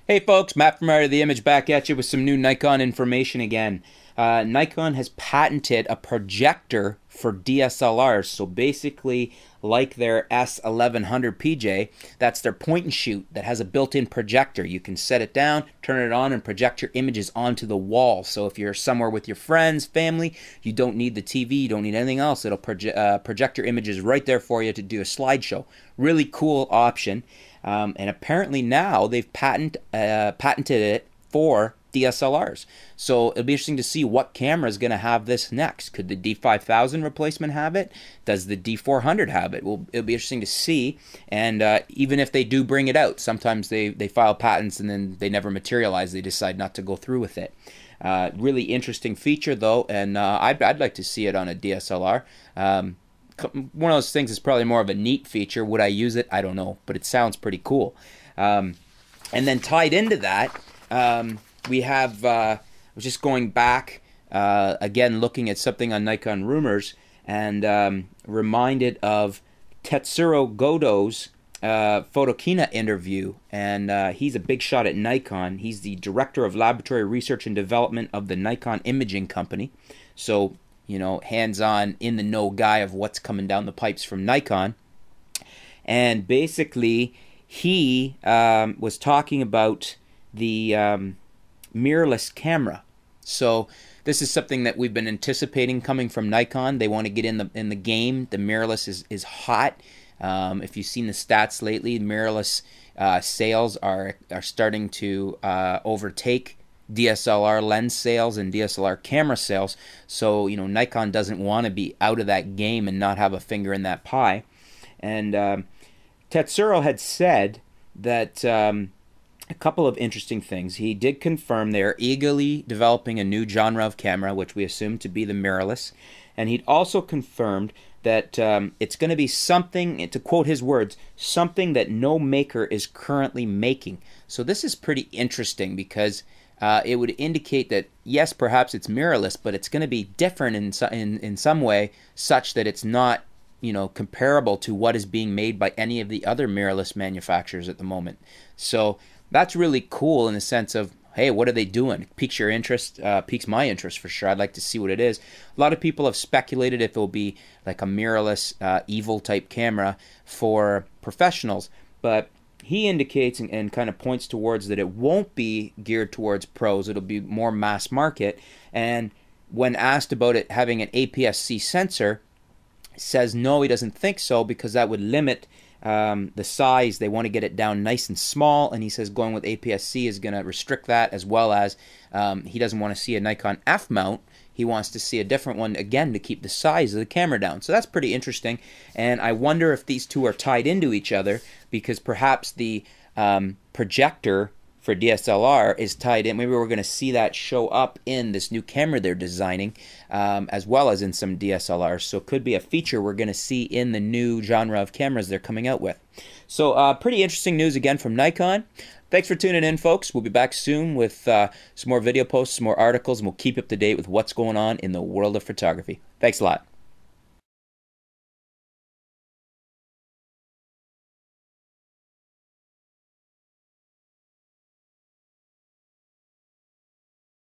Hey folks, Matt from Art of the Image back at you with some new Nikon information again. Nikon has patented a projector for DSLRs. So basically, like their S1100 PJ, that's their point and shoot that has a built-in projector. You can set it down, turn it on, and project your images onto the wall. So if you're somewhere with your friends, family, you don't need the TV, you don't need anything else. It'll project your images right there for you to do a slideshow. Really cool option. And apparently now they've patented it for DSLRs. So it'll be interesting to see what camera is going to have this next. Could the D5000 replacement have it? Does the D400 have it? Well, it'll be interesting to see. And even if they do bring it out, sometimes they file patents and then they never materialize. They decide not to go through with it. Really interesting feature though, and I'd like to see it on a DSLR. One of those things is probably more of a neat feature. Would I use it? I don't know, but it sounds pretty cool. And then tied into that, we have, I was just going back, again, looking at something on Nikon Rumors, and reminded of Tetsuro Godo's Photokina interview. And he's a big shot at Nikon. He's the Director of Laboratory Research and Development of the Nikon Imaging Company. So, you know, hands-on, in-the-know guy of what's coming down the pipes from Nikon. And basically, he was talking about the mirrorless camera. So this is something that we've been anticipating coming from Nikon. They want to get in the game. The mirrorless is hot. If you've seen the stats lately, mirrorless sales are starting to overtake DSLR lens sales and DSLR camera sales. So, you know, Nikon doesn't want to be out of that game and not have a finger in that pie. And Tetsuro had said that a couple of interesting things. He did confirm they are eagerly developing a new genre of camera, which we assume to be the mirrorless. And he'd also confirmed that it's going to be something, to quote his words, something that no maker is currently making. So this is pretty interesting because it would indicate that, yes, perhaps it's mirrorless, but it's going to be different in some way, such that it's not, you know, comparable to what is being made by any of the other mirrorless manufacturers at the moment. So that's really cool in the sense of, hey, what are they doing? Piques your interest, piques my interest for sure. I'd like to see what it is. A lot of people have speculated if it will be like a mirrorless evil type camera for professionals, but he indicates and kind of points towards that it won't be geared towards pros. It'll be more mass market. And when asked about it having an APS-C sensor, says no, he doesn't think so because that would limit the size. They want to get it down nice and small, and he says going with APS-C is going to restrict that, as well as he doesn't want to see a Nikon F mount. He wants to see a different one, again, to keep the size of the camera down. So that's pretty interesting, and I wonder if these two are tied into each other, because perhaps the projector for DSLR is tied in. Maybe we're going to see that show up in this new camera they're designing, as well as in some DSLRs. So it could be a feature we're going to see in the new genre of cameras they're coming out with. So pretty interesting news again from Nikon. Thanks for tuning in, folks. We'll be back soon with some more video posts, some more articles, and we'll keep you up to date with what's going on in the world of photography. Thanks a lot.